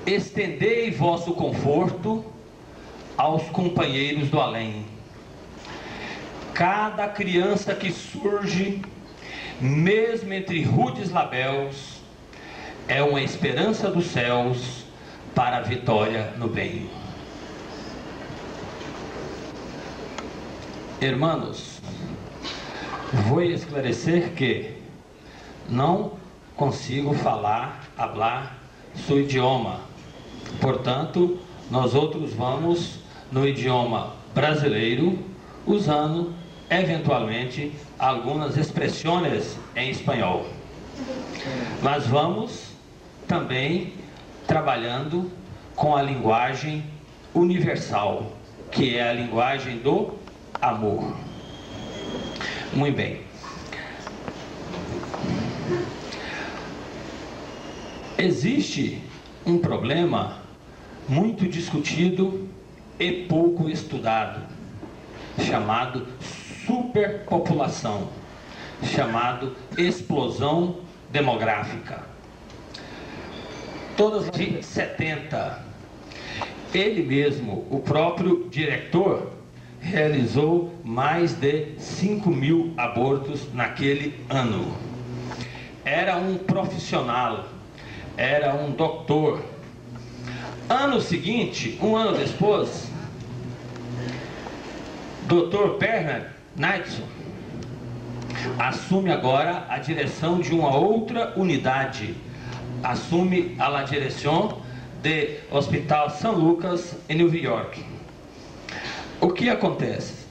estendei vosso conforto aos companheiros do além. Cada criança que surge, mesmo entre rudes labéus, é uma esperança dos céus para a vitória no bem. Hermanos, vou esclarecer que não consigo hablar seu idioma. Portanto, nós outros vamos no idioma brasileiro, usando eventualmente algumas expressões em espanhol. Mas vamos também trabalhando com a linguagem universal, que é a linguagem do amor. Muito bem. Existe um problema muito discutido e pouco estudado, chamado superpopulação, chamado explosão demográfica. Todas de 70, ele mesmo, o próprio diretor, realizou mais de 5.000 abortos naquele ano. Era um profissional, era um doutor. Ano seguinte, um ano depois, Dr. Bernard Knightson assume agora a direção de uma outra unidade, assume a direção do Hospital São Lucas em Nova York. O que acontece?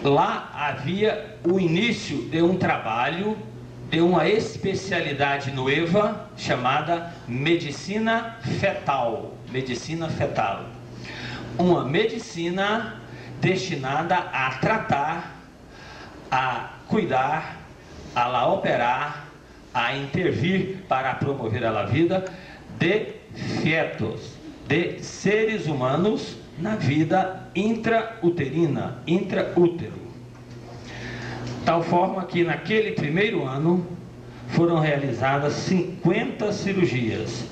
Lá havia o início de um trabalho, de uma especialidade nova chamada medicina fetal. Medicina fetal. Uma medicina destinada a tratar, a cuidar, a operar, a intervir para promover a vida de fetos, de seres humanos na vida intrauterina, intraútero. Tal forma que naquele primeiro ano foram realizadas 50 cirurgias.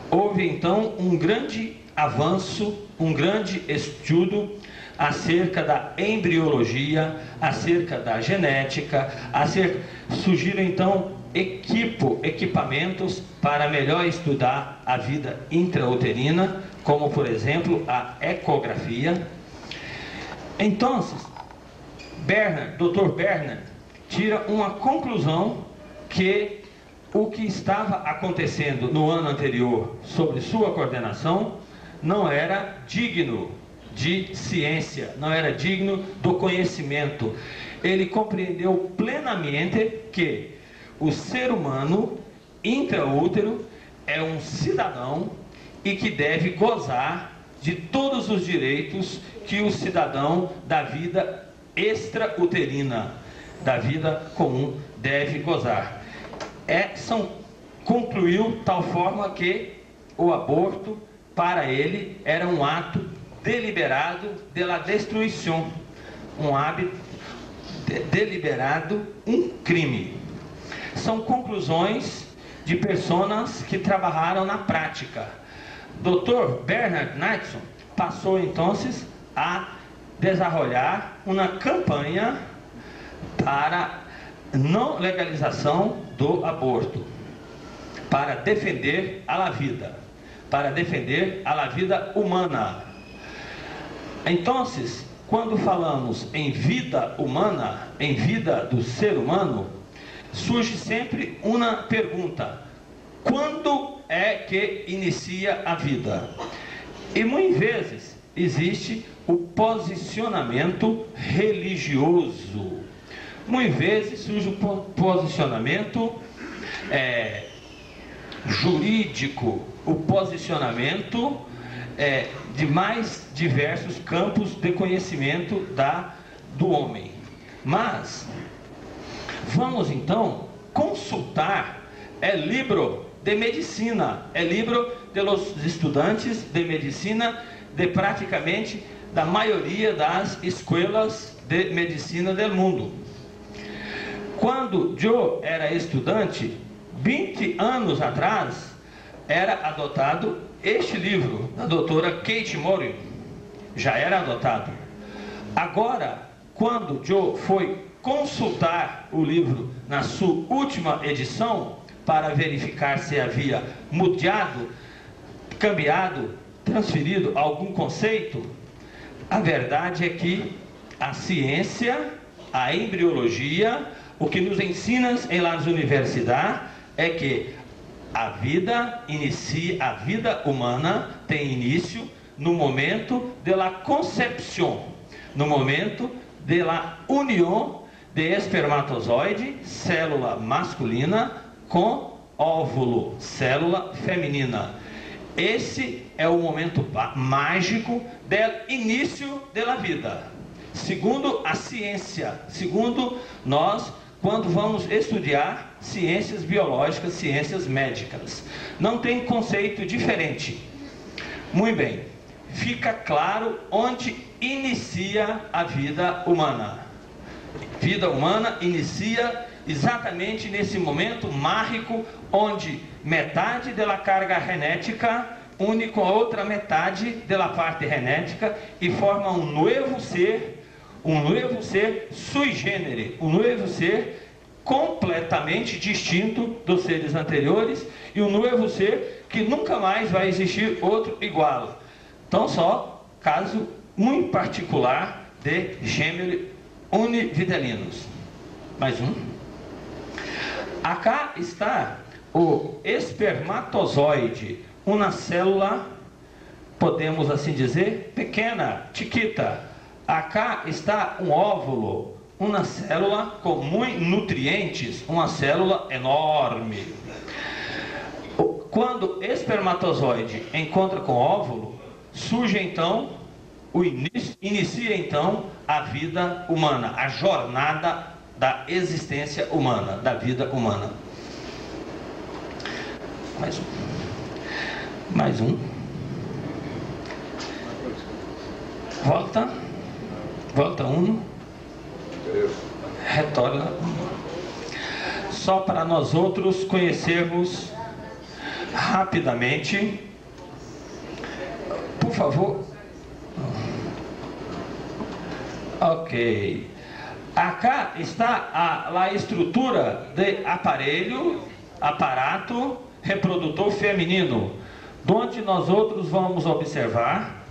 Houve então um grande avanço, um grande estudo acerca da embriologia, acerca da genética, surgiram então equipamentos para melhor estudar a vida intrauterina, como por exemplo a ecografia. Então, Dr. Bernard tira uma conclusão que o que estava acontecendo no ano anterior sobre sua coordenação não era digno de ciência, não era digno do conhecimento. Ele compreendeu plenamente que o ser humano intraútero é um cidadão e que deve gozar de todos os direitos que o cidadão da vida extrauterina, da vida comum, deve gozar. Concluiu tal forma que o aborto para ele era um ato deliberado de la destruição, um hábito deliberado, um crime. São conclusões de pessoas que trabalharam na prática. Dr. Bernard Knightson passou então a desenvolver uma campanha para não legalização do aborto, para defender a vida, para defender a vida humana. Então, quando falamos em vida humana, em vida do ser humano, surge sempre uma pergunta: quando é que inicia a vida? E muitas vezes existe o posicionamento religioso. Muitas vezes surge o posicionamento jurídico, o posicionamento de mais diversos campos de conhecimento do homem. Mas vamos então consultar o livro de medicina, o livro dos estudantes de medicina de praticamente da maioria das escolas de medicina do mundo. Quando eu era estudante, 20 anos atrás, era adotado este livro da doutora Kate Morin, já era adotado. Agora, quando Joe foi consultar o livro na sua última edição para verificar se havia mudado, cambiado, transferido algum conceito, a verdade é que a ciência, a embriologia, o que nos ensina em lá nas universidades é que a vida humana tem início no momento da concepção, no momento da união de espermatozoide, célula masculina, com óvulo, célula feminina. Esse é o momento mágico do início da vida. Segundo a ciência, segundo nós, quando vamos estudar ciências biológicas, ciências médicas, não tem conceito diferente. Muito bem, fica claro onde inicia a vida humana. Vida humana inicia exatamente nesse momento mágico, onde metade da carga genética une com a outra metade da parte genética e forma um novo ser sui generis, um novo ser completamente distinto dos seres anteriores e um novo ser que nunca mais vai existir outro igual. Então, só caso muito particular de gêmeos univitelinos. Mais um. Acá está o espermatozoide, uma célula, podemos assim dizer, pequena, chiquita. Acá está um óvulo, uma célula com muitos nutrientes, uma célula enorme. Quando o espermatozoide encontra com o óvulo, surge então, inicia então a vida humana, a jornada da existência humana, da vida humana. Mais um. Volta um. Retorna. Só para nós outros conhecermos rapidamente, por favor. Ok. Acá está a estrutura de aparato reprodutor feminino, onde nós outros vamos observar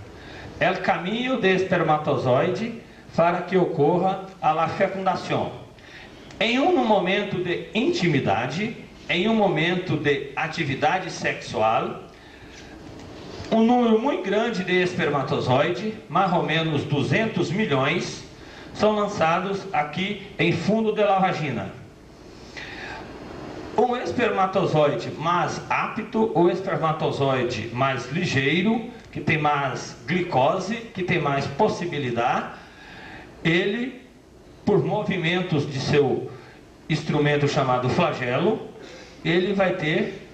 o caminho do espermatozoide para que ocorra a fecundação. Em um momento de intimidade, em um momento de atividade sexual, um número muito grande de espermatozoide, mais ou menos 200 milhões, são lançados aqui em fundo da vagina. O espermatozoide mais apto, o espermatozoide mais ligeiro, que tem mais glicose, que tem mais possibilidade, ele, por movimentos de seu instrumento chamado flagelo, ele vai ter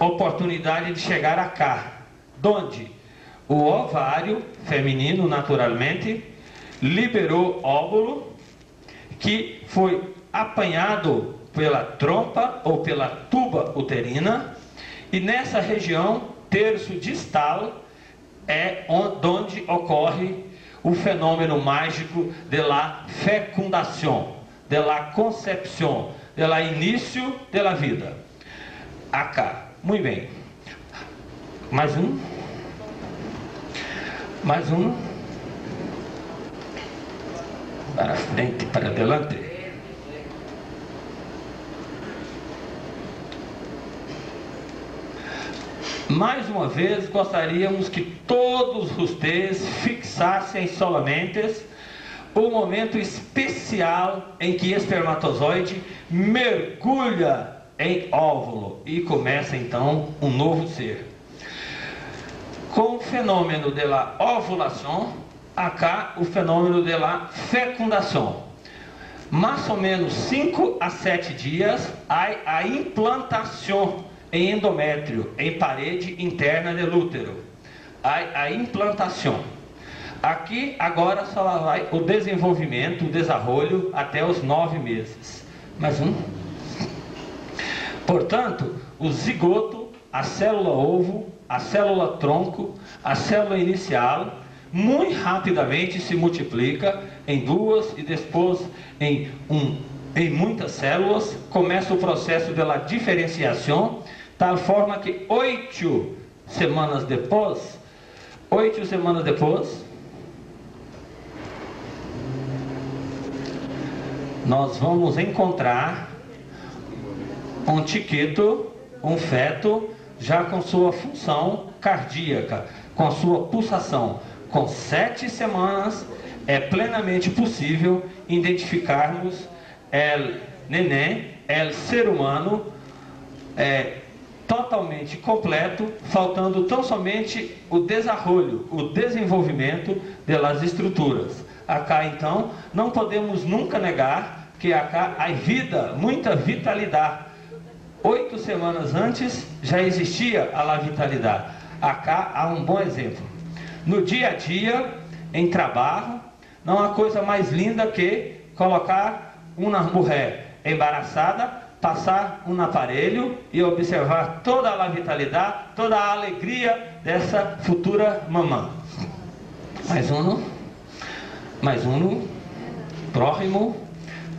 oportunidade de chegar a cá, onde o ovário feminino, naturalmente, liberou óvulo, que foi apanhado pela trompa ou pela tuba uterina, e nessa região, terço distal, é onde ocorre o fenômeno mágico de la fecundação, de la concepção, de la início de la vida. Acá. Muito bem. Mais um. Mais um. Para frente, para adelante. Mais uma vez, gostaríamos que todos vocês fixassem somente o momento especial em que o espermatozoide mergulha em óvulo e começa então um novo ser. Com o fenômeno da ovulação, acá o fenômeno da fecundação. Mais ou menos 5 a 7 dias há a implantação em endométrio, em parede interna do útero. A implantação. Aqui agora só vai o desenvolvimento, o desenvolvimento até os 9 meses. Mais um. Portanto, o zigoto a célula ovo, a célula tronco, a célula inicial, muito rapidamente se multiplica em duas e depois em muitas células. Começa o processo da diferenciação, tal forma que 8 semanas depois, nós vamos encontrar um chiquito, um feto, já com sua função cardíaca, com sua pulsação. Com 7 semanas é plenamente possível identificarmos o neném, o ser humano, totalmente completo, faltando tão somente o desenvolvimento das estruturas. Acá então não podemos nunca negar que acá há vida, muita vitalidade. 8 semanas antes já existia a vitalidade. Acá há um bom exemplo. No dia a dia, em trabalho, não há coisa mais linda que colocar uma mulher embaraçada, passar um aparelho e observar toda a vitalidade, toda a alegria dessa futura mamã. Mais um,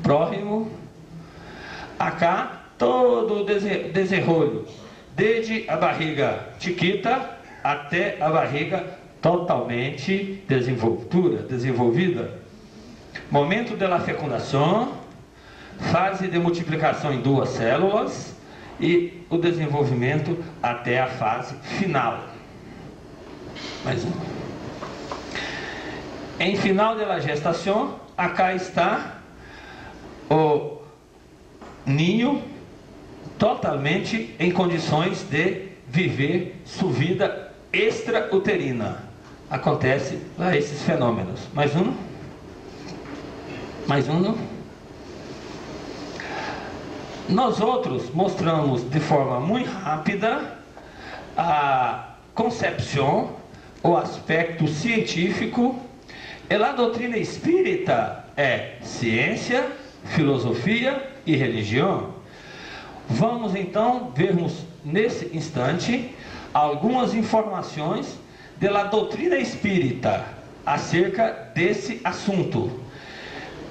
próximo. Acá todo o desenrolo, desde a barriga chiquita até a barriga totalmente desenvolvida. Momento da fecundação, fase de multiplicação em 2 células e o desenvolvimento até a fase final. Mais um. Em final da gestação, acá está o ninho totalmente em condições de viver sua vida extrauterina. Acontece lá esses fenômenos. Mais um. Nós outros mostramos de forma muito rápida a concepção, o aspecto científico. E a doutrina espírita é ciência, filosofia e religião. Vamos então vermos nesse instante algumas informações da doutrina espírita acerca desse assunto.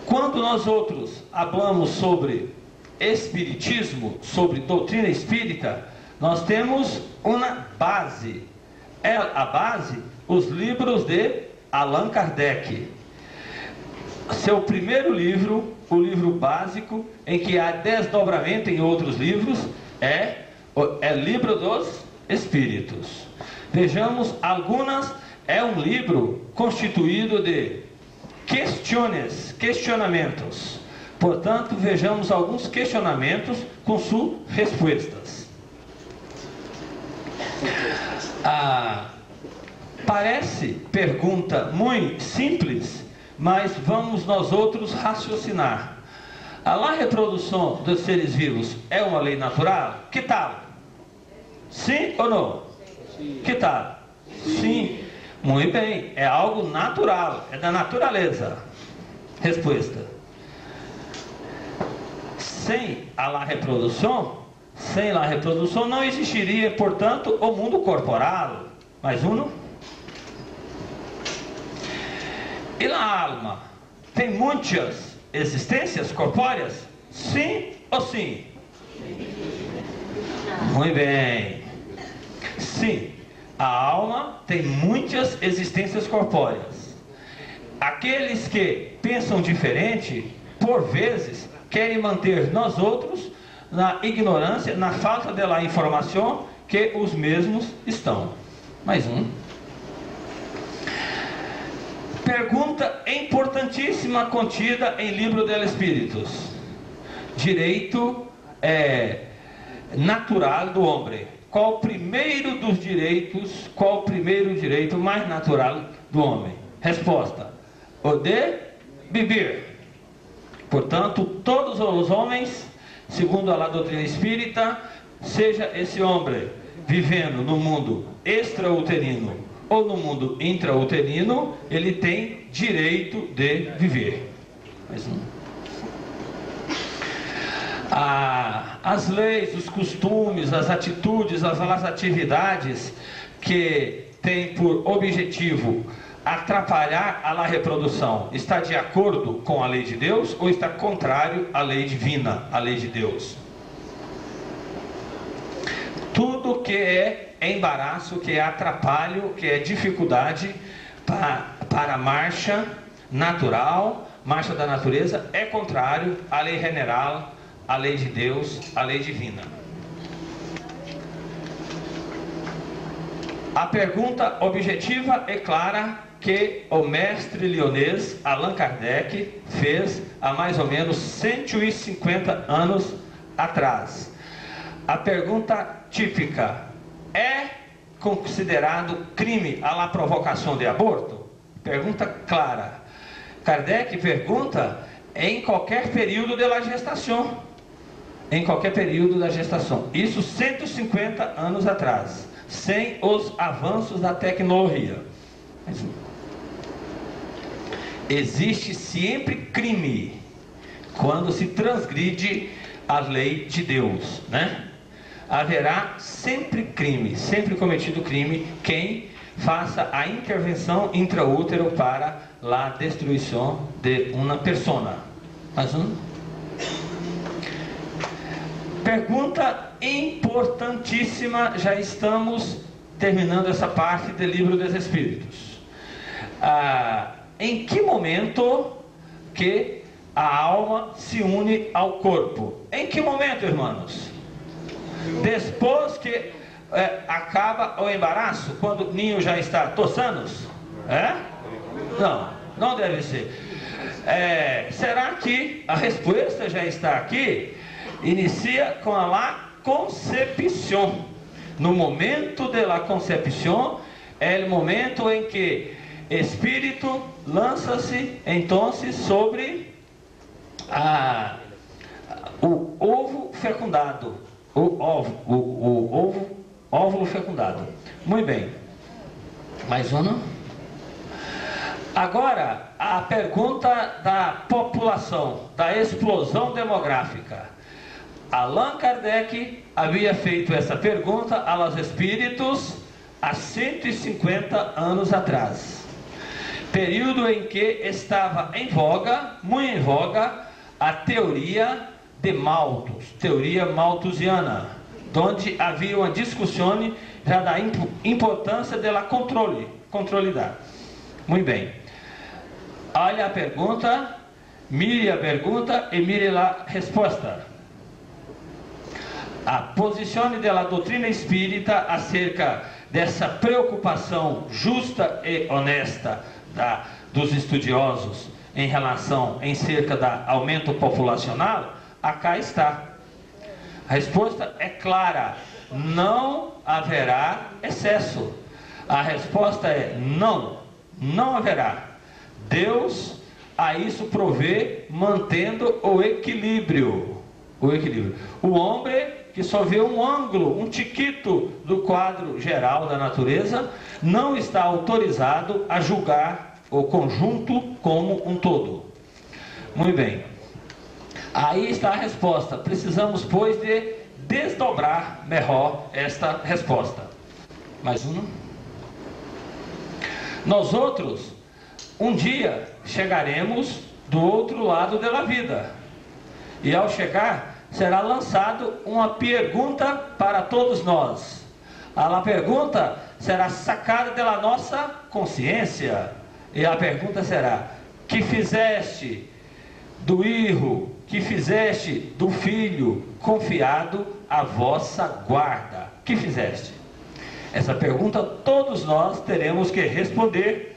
Quando nós outros falamos sobre espiritismo, sobre doutrina espírita, nós temos uma base. A base, os livros de Allan Kardec. Seu primeiro livro, o livro básico, em que há desdobramento em outros livros, é Livro dos Espíritos. Vejamos algumas. É um livro constituído de questionamentos. Portanto, vejamos alguns questionamentos com suas respostas. Parece pergunta muito simples, mas vamos nós outros raciocinar. A reprodução dos seres vivos é uma lei natural? Que tal? Sim ou não? Sim. Que tal? Sim. Muito bem, é algo natural, é da natureza. Resposta. Sem a reprodução não existiria, portanto, o mundo corporal. Mais um. E a alma tem muitas existências corpóreas? Sim ou sim? Muito bem. Sim, a alma tem muitas existências corpóreas. Aqueles que pensam diferente, por vezes, querem manter nós outros na ignorância, na falta de informação que os mesmos estão. Mais um. Pergunta importantíssima contida em Livro dos Espíritos. Direito natural do homem. Qual o primeiro dos direitos? Qual o primeiro direito mais natural do homem? Resposta: o de viver. Portanto, todos os homens, segundo a doutrina espírita, seja esse homem vivendo no mundo extrauterino ou no mundo intrauterino, ele tem direito de viver. Mais um. as leis, os costumes, as atitudes, as atividades que têm por objetivo atrapalhar a reprodução, está de acordo com a lei de Deus ou está contrário à lei divina, à lei de Deus? Tudo que é embaraço, que é atrapalho, que é dificuldade para a marcha natural, marcha da natureza, é contrário à lei general, à lei de Deus, à lei divina. A pergunta objetiva é clara que o mestre lionês Allan Kardec fez há mais ou menos 150 anos atrás. A pergunta típica: é considerado crime a provocação de aborto? Pergunta clara. Kardec pergunta em qualquer período da gestação. Em qualquer período da gestação. Isso 150 anos atrás, sem os avanços da tecnologia. Existe sempre crime quando se transgride a lei de Deus, né? Haverá sempre crime, sempre cometido crime, quem faça a intervenção intraútero para a destruição de uma persona. Pergunta importantíssima, já estamos terminando essa parte do Livro dos Espíritos. Em que momento que a alma se une ao corpo? Em que momento, irmãos? Depois que acaba o embaraço, quando o ninho já está 2 anos? Não, não deve ser. Será que a resposta já está aqui? Inicia com a concepção. No momento da concepção é o momento em que espírito lança-se então sobre o ovo fecundado, o óvulo fecundado. Muito bem. Mais uma. Agora a pergunta da população, da explosão demográfica. Allan Kardec havia feito essa pergunta aos espíritos há 150 anos atrás, período em que estava em voga, muito em voga, a teoria de Malthus, teoria malthusiana, onde havia uma discussão já da importância da controle. Muito bem. Olha a pergunta, mire a pergunta e mire a resposta. A posição da doutrina espírita acerca dessa preocupação justa e honesta dos estudiosos em relação, em cerca do aumento populacional, acá está. A resposta é clara: não haverá excesso. A resposta é não, não haverá. Deus a isso provê, mantendo o equilíbrio. O homem que só vê um ângulo, um tiquito do quadro geral da natureza, não está autorizado a julgar o conjunto como um todo. Muito bem. Aí está a resposta. Precisamos, pois, de desdobrar melhor esta resposta. Mais uma. Nós outros, um dia, chegaremos do outro lado da vida. E ao chegar, será lançado uma pergunta para todos nós. A pergunta será sacada da nossa consciência. E a pergunta será: que fizeste do filho, que fizeste do filho confiado à vossa guarda? Que fizeste? Essa pergunta todos nós teremos que responder.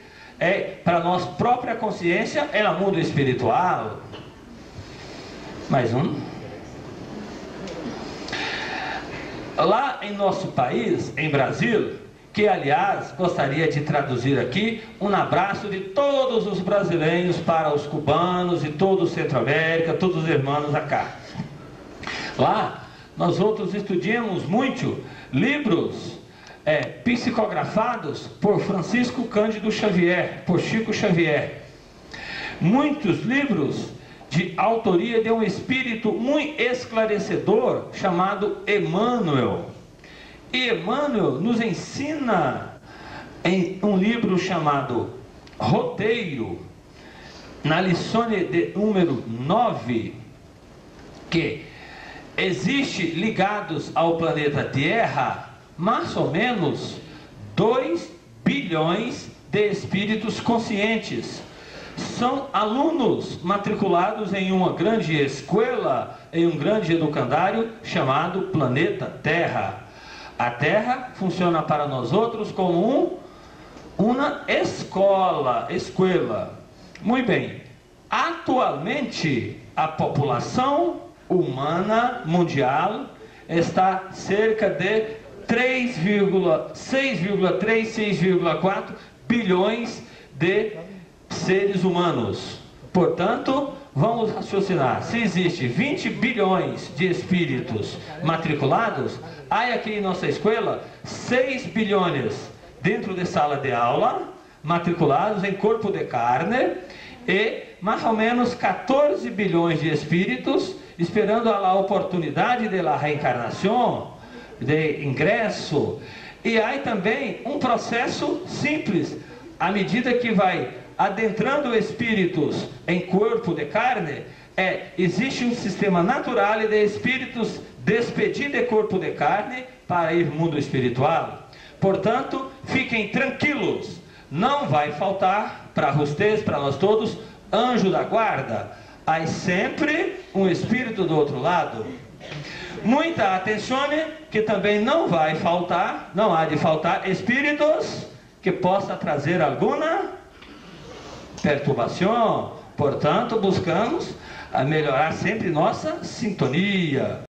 Para nossa própria consciência, é no mundo espiritual. Mais um. Lá em nosso país, em Brasil, que aliás gostaria de traduzir aqui, um abraço de todos os brasileiros para os cubanos e todo o Centro-América, todos os irmãos acá. Lá, nós outros estudamos muito livros psicografados por Francisco Cândido Xavier, por Chico Xavier. Muitos livros de autoria de um espírito muito esclarecedor chamado Emmanuel. E Emmanuel nos ensina em um livro chamado Roteiro, na lição de número 9, que existe ligados ao planeta Terra mais ou menos 2 bilhões de espíritos conscientes. São alunos matriculados em uma grande escola, em um grande educandário chamado planeta Terra. A Terra funciona para nós outros como uma escola. Muito bem. Atualmente, a população humana mundial está cerca de 6,4 bilhões de seres humanos. Portanto, vamos raciocinar. Se existe 20 bilhões de espíritos matriculados, há aqui em nossa escola 6 bilhões dentro de sala de aula, matriculados em corpo de carne, e mais ou menos 14 bilhões de espíritos esperando a oportunidade de la reencarnação, de ingresso. E há também um processo simples, à medida que vai adentrando espíritos em corpo de carne, existe um sistema natural de espíritos despedir de corpo de carne para ir ao mundo espiritual. Portanto, fiquem tranquilos, não vai faltar para vocês, para nós todos, anjo da guarda. Há sempre um espírito do outro lado. Muita atenção, que também não vai faltar, não há de faltar espíritos que possa trazer alguma perturbação. Portanto, buscamos a melhorar sempre nossa sintonia.